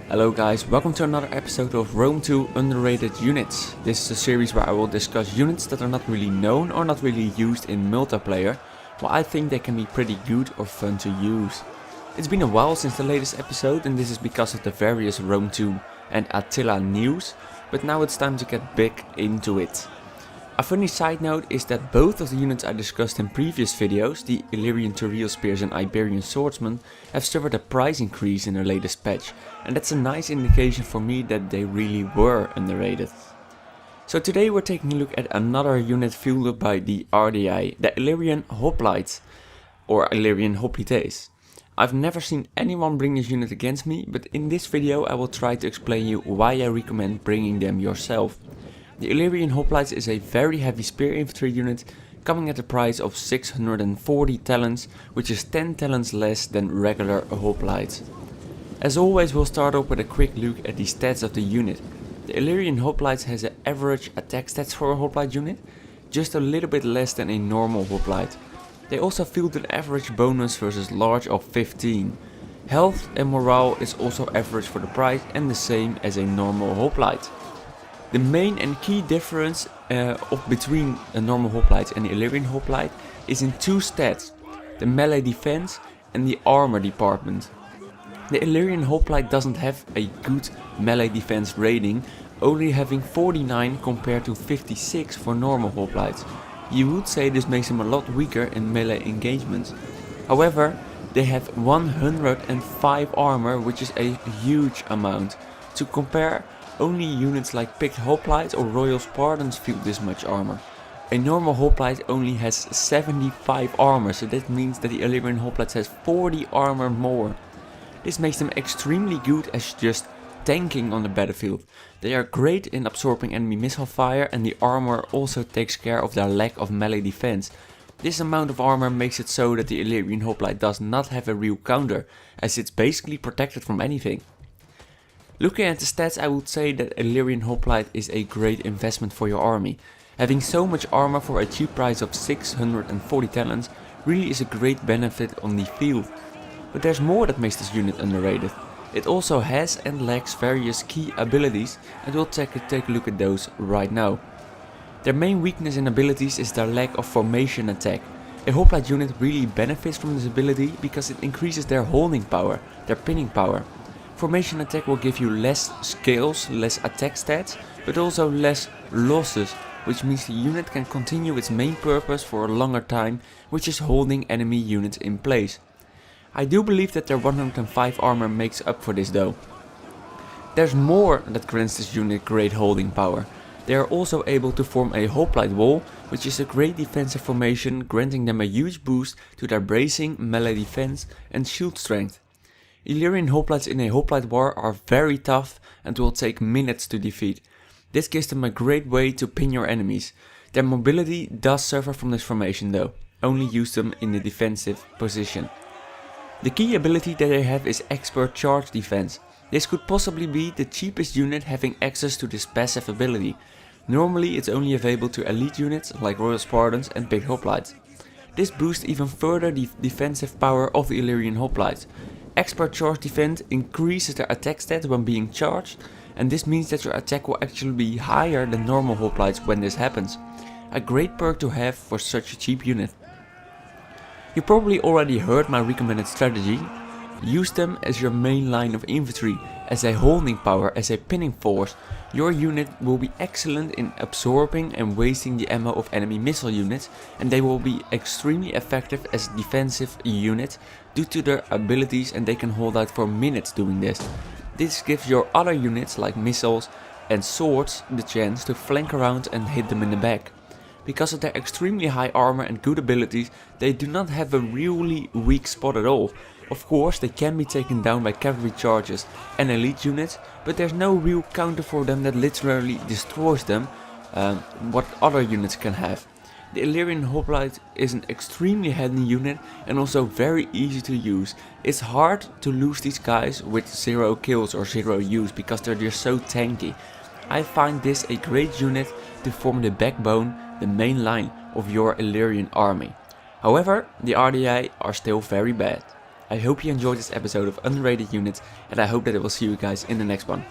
Hello guys, welcome to another episode of Rome 2 Underrated Units. This is a series where I will discuss units that are not really known or not really used in multiplayer, but I think they can be pretty good or fun to use. It's been a while since the latest episode, and this is because of the various Rome 2 and Attila news, but now it's time to get back into it. A funny side note is that both of the units I discussed in previous videos, the Illyrian Turreal Spears and Iberian Swordsmen, have suffered a price increase in their latest patch, and that's a nice indication for me that they really were underrated. So today we're taking a look at another unit fielded by the Ardiaei, the Illyrian Hoplites, or Illyrian Hoplites. I've never seen anyone bring this unit against me, but in this video I will try to explain you why I recommend bringing them yourself. The Illyrian Hoplites is a very heavy spear infantry unit, coming at a price of 640 talents, which is 10 talents less than regular hoplites. As always, we'll start off with a quick look at the stats of the unit. The Illyrian Hoplites has an average attack stats for a hoplite unit, just a little bit less than a normal hoplite. They also field an average bonus versus large of 15. Health and morale is also average for the price and the same as a normal hoplite. The main and key difference between a normal hoplite and the Illyrian Hoplite is in two stats, the melee defense and the armor department. The Illyrian Hoplite doesn't have a good melee defense rating, only having 49 compared to 56 for normal hoplites. You would say this makes them a lot weaker in melee engagements. However, they have 105 armor, which is a huge amount. To compare, only units like picked hoplites or royal Spartans field this much armor. A normal hoplite only has 75 armor, so that means that the Illyrian Hoplite has 40 armor more. This makes them extremely good as just tanking on the battlefield. They are great in absorbing enemy missile fire, and the armor also takes care of their lack of melee defense. This amount of armor makes it so that the Illyrian Hoplite does not have a real counter, as it's basically protected from anything. Looking at the stats, I would say that Illyrian Hoplite is a great investment for your army. Having so much armor for a cheap price of 640 talents really is a great benefit on the field. But there's more that makes this unit underrated. It also has and lacks various key abilities, and we'll take a look at those right now. Their main weakness in abilities is their lack of formation attack. A hoplite unit really benefits from this ability because it increases their holding power, their pinning power. Formation attack will give you less scales, less attack stats, but also less losses, which means the unit can continue its main purpose for a longer time, which is holding enemy units in place. I do believe that their 105 armor makes up for this though. There's more that grants this unit great holding power. They are also able to form a hoplite wall, which is a great defensive formation, granting them a huge boost to their bracing, melee defense and shield strength. Illyrian Hoplites in a hoplite war are very tough and will take minutes to defeat. This gives them a great way to pin your enemies. Their mobility does suffer from this formation though, only use them in the defensive position. The key ability that they have is expert charge defense. This could possibly be the cheapest unit having access to this passive ability. Normally it's only available to elite units like royal Spartans and picked hoplites. This boosts even further the defensive power of the Illyrian Hoplites. Expert charge defense increases their attack stats when being charged, and this means that your attack will actually be higher than normal hoplites when this happens. A great perk to have for such a cheap unit. You probably already heard my recommended strategy. Use them as your main line of infantry, as a holding power, as a pinning force. Your unit will be excellent in absorbing and wasting the ammo of enemy missile units, and they will be extremely effective as a defensive unit due to their abilities, and they can hold out for minutes doing this. This gives your other units like missiles and swords the chance to flank around and hit them in the back. Because of their extremely high armor and good abilities, they do not have a really weak spot at all. Of course, they can be taken down by cavalry charges and elite units, but there's no real counter for them that literally destroys them, what other units can have. The Illyrian Hoplite is an extremely handy unit and also very easy to use. It's hard to lose these guys with 0 kills or 0 use because they're just so tanky. I find this a great unit to form the backbone, the main line of your Illyrian army. However, the Ardiaei are still very bad. I hope you enjoyed this episode of Underrated Units, and I hope that I will see you guys in the next one.